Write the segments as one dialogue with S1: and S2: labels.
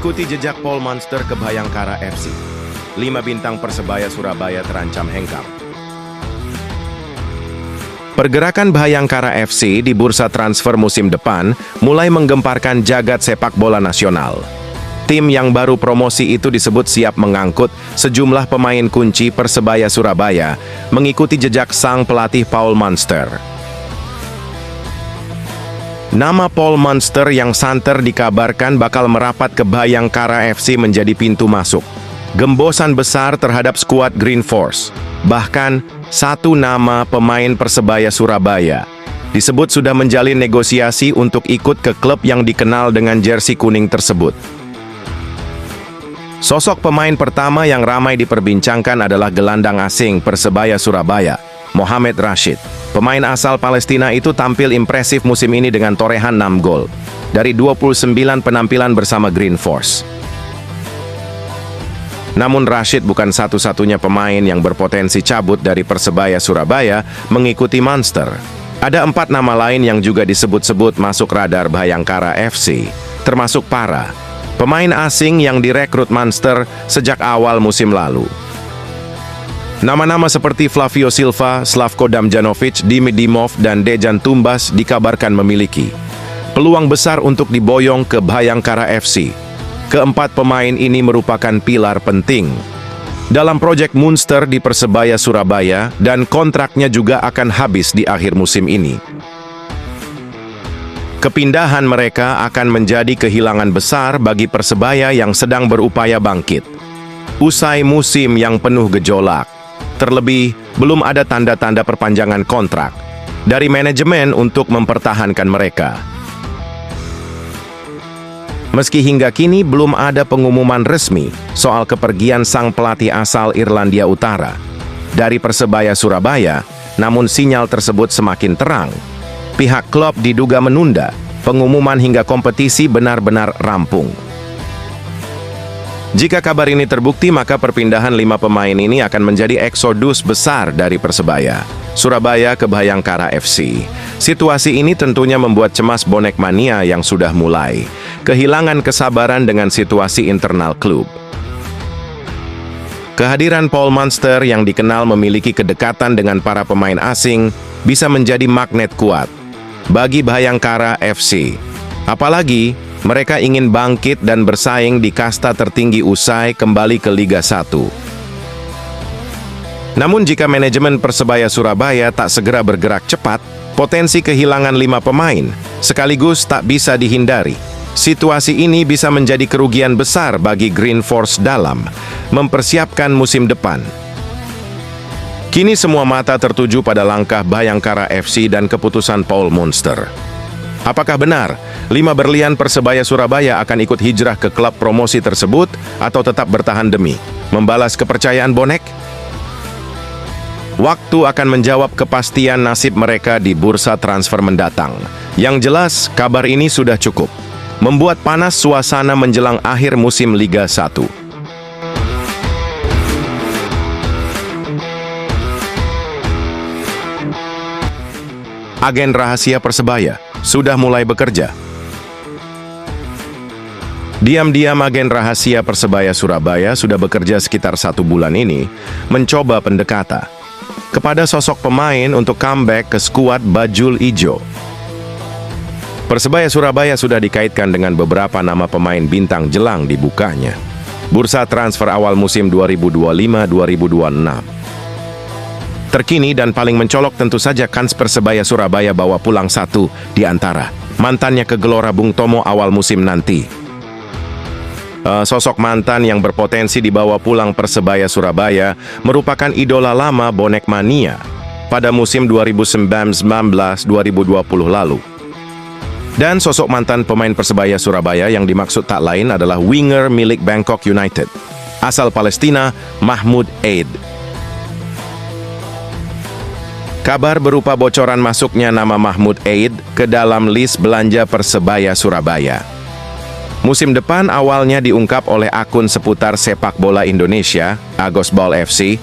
S1: Ikuti jejak Paul Monster ke Bhayangkara FC. 5 bintang Persebaya Surabaya terancam hengkang. Pergerakan Bhayangkara FC di bursa transfer musim depan mulai menggemparkan jagat sepak bola nasional. Tim yang baru promosi itu disebut siap mengangkut sejumlah pemain kunci Persebaya Surabaya mengikuti jejak sang pelatih Paul Monster. Nama Paul Monster yang santer dikabarkan bakal merapat ke Bhayangkara FC menjadi pintu masuk. Gembosan besar terhadap skuad Green Force. Bahkan, satu nama pemain Persebaya Surabaya disebut sudah menjalin negosiasi untuk ikut ke klub yang dikenal dengan jersey kuning tersebut. Sosok pemain pertama yang ramai diperbincangkan adalah gelandang asing Persebaya Surabaya, Mohamed Rashid. Pemain asal Palestina itu tampil impresif musim ini dengan torehan 6 gol dari 29 penampilan bersama Green Force. Namun Rashid bukan satu-satunya pemain yang berpotensi cabut dari Persebaya Surabaya mengikuti Monster. Ada 4 nama lain yang juga disebut-sebut masuk radar Bhayangkara FC, termasuk para pemain asing yang direkrut Monster sejak awal musim lalu. Nama-nama seperti Flavio Silva, Slavko Damjanovic, Dimi Dimov, dan Dejan Tumbas dikabarkan memiliki peluang besar untuk diboyong ke Bhayangkara FC. Keempat pemain ini merupakan pilar penting dalam proyek Monster di Persebaya Surabaya dan kontraknya juga akan habis di akhir musim ini. Kepindahan mereka akan menjadi kehilangan besar bagi Persebaya yang sedang berupaya bangkit usai musim yang penuh gejolak. Terlebih, belum ada tanda-tanda perpanjangan kontrak dari manajemen untuk mempertahankan mereka. Meski hingga kini belum ada pengumuman resmi soal kepergian sang pelatih asal Irlandia Utara dari Persebaya Surabaya, namun sinyal tersebut semakin terang. Pihak klub diduga menunda pengumuman hingga kompetisi benar-benar rampung. Jika kabar ini terbukti, maka perpindahan 5 pemain ini akan menjadi eksodus besar dari Persebaya Surabaya ke Bhayangkara FC. Situasi ini tentunya membuat cemas bonek mania yang sudah mulai kehilangan kesabaran dengan situasi internal klub. Kehadiran Paul Monster yang dikenal memiliki kedekatan dengan para pemain asing bisa menjadi magnet kuat bagi Bhayangkara FC. Apalagi mereka ingin bangkit dan bersaing di kasta tertinggi usai kembali ke Liga 1. Namun jika manajemen Persebaya Surabaya tak segera bergerak cepat, potensi kehilangan 5 pemain sekaligus tak bisa dihindari. Situasi ini bisa menjadi kerugian besar bagi Green Force dalam mempersiapkan musim depan. Kini semua mata tertuju pada langkah Bhayangkara FC dan keputusan Paul Monster. Apakah benar 5 berlian Persebaya Surabaya akan ikut hijrah ke klub promosi tersebut atau tetap bertahan demi membalas kepercayaan bonek? Waktu akan menjawab kepastian nasib mereka di bursa transfer mendatang. Yang jelas, kabar ini sudah cukup membuat panas suasana menjelang akhir musim Liga 1. Agen rahasia Persebaya sudah mulai bekerja. Diam-diam agen rahasia Persebaya Surabaya sudah bekerja sekitar 1 bulan ini mencoba pendekatan kepada sosok pemain untuk comeback ke skuad Bajul Ijo. Persebaya Surabaya sudah dikaitkan dengan beberapa nama pemain bintang jelang dibukanya bursa transfer awal musim 2025-2026. Terkini dan paling mencolok tentu saja kans Persebaya Surabaya bawa pulang satu di antara mantannya ke Gelora Bung Tomo awal musim nanti. Sosok mantan yang berpotensi dibawa pulang Persebaya Surabaya merupakan idola lama bonek mania pada musim 2019-2020 lalu. Dan sosok mantan pemain Persebaya Surabaya yang dimaksud tak lain adalah winger milik Bangkok United, asal Palestina, Mahmoud Eid. Kabar berupa bocoran masuknya nama Mahmoud Eid ke dalam list belanja Persebaya Surabaya. Musim depan awalnya diungkap oleh akun seputar sepak bola Indonesia, Agosball FC.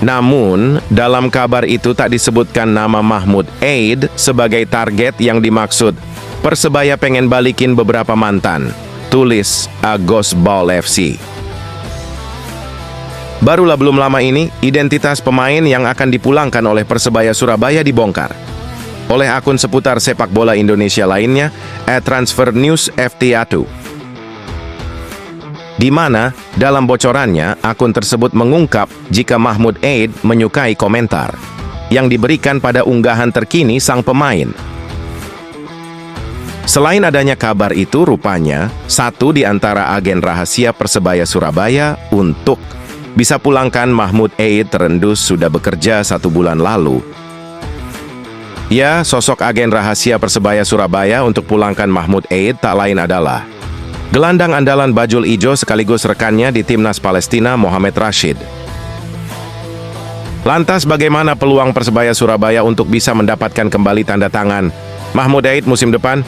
S1: Namun, dalam kabar itu tak disebutkan nama Mahmoud Eid sebagai target yang dimaksud. Persebaya pengen balikin beberapa mantan tulis Agos Ball FC. Barulah belum lama ini, identitas pemain yang akan dipulangkan oleh Persebaya Surabaya dibongkar oleh akun seputar sepak bola Indonesia lainnya, @transfernews_FT1. Di mana, dalam bocorannya, akun tersebut mengungkap jika Mahmud Eid menyukai komentar yang diberikan pada unggahan terkini sang pemain. Selain adanya kabar itu, rupanya satu di antara agen rahasia Persebaya Surabaya untuk bisa pulangkan Mahmud Eid terendus sudah bekerja 1 bulan lalu. Ya, sosok agen rahasia Persebaya Surabaya untuk pulangkan Mahmud Eid tak lain adalah gelandang andalan Bajul Ijo sekaligus rekannya di Timnas Palestina, Mohamed Rashid. Lantas bagaimana peluang Persebaya Surabaya untuk bisa mendapatkan kembali tanda tangan Mahmud Eid musim depan?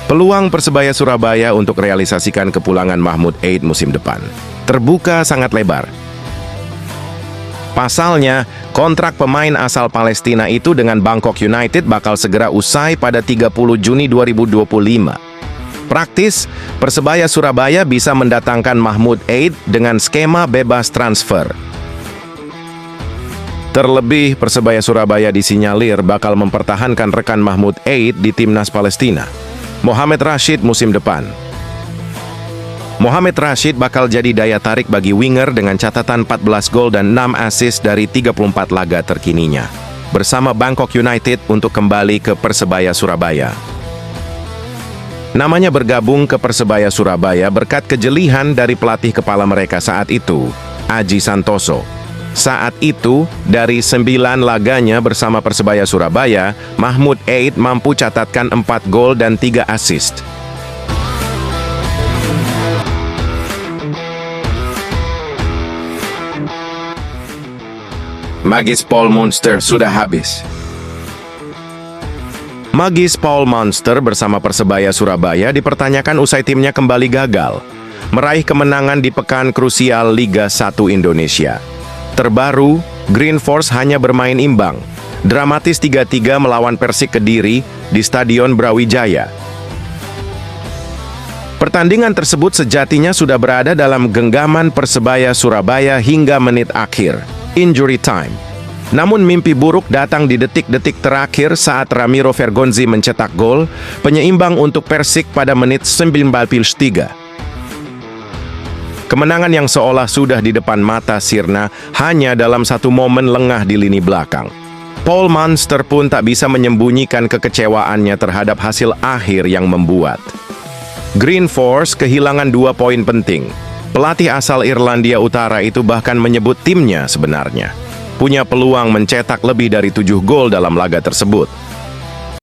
S1: Peluang Persebaya Surabaya untuk realisasikan kepulangan Mahmud Eid musim depan terbuka sangat lebar. Pasalnya, kontrak pemain asal Palestina itu dengan Bangkok United bakal segera usai pada 30 Juni 2025. Praktis, Persebaya Surabaya bisa mendatangkan Mahmud Eid dengan skema bebas transfer. Terlebih, Persebaya Surabaya disinyalir bakal mempertahankan rekan Mahmud Eid di Timnas Palestina, Mohamed Rashid musim depan. Mohamed Rashid bakal jadi daya tarik bagi winger dengan catatan 14 gol dan 6 assist dari 34 laga terkininya bersama Bangkok United untuk kembali ke Persebaya Surabaya. Namanya bergabung ke Persebaya Surabaya berkat kejelihan dari pelatih kepala mereka saat itu, Aji Santoso. Saat itu, dari 9 laganya bersama Persebaya Surabaya, Mahmud Eid mampu catatkan 4 gol dan 3 assist. Magis Paul Monster sudah habis. Magis Paul Monster bersama Persebaya Surabaya dipertanyakan usai timnya kembali gagal meraih kemenangan di pekan krusial Liga 1 Indonesia. Terbaru, Green Force hanya bermain imbang, dramatis 3-3 melawan Persik Kediri di Stadion Brawijaya. Pertandingan tersebut sejatinya sudah berada dalam genggaman Persebaya Surabaya hingga menit akhir, injury time. Namun mimpi buruk datang di detik-detik terakhir saat Ramiro Vergonzi mencetak gol penyeimbang untuk Persik pada menit 93. Kemenangan yang seolah sudah di depan mata sirna hanya dalam satu momen lengah di lini belakang. Paul Monster pun tak bisa menyembunyikan kekecewaannya terhadap hasil akhir yang membuat Green Force kehilangan 2 poin penting. Pelatih asal Irlandia Utara itu bahkan menyebut timnya sebenarnya punya peluang mencetak lebih dari 7 gol dalam laga tersebut.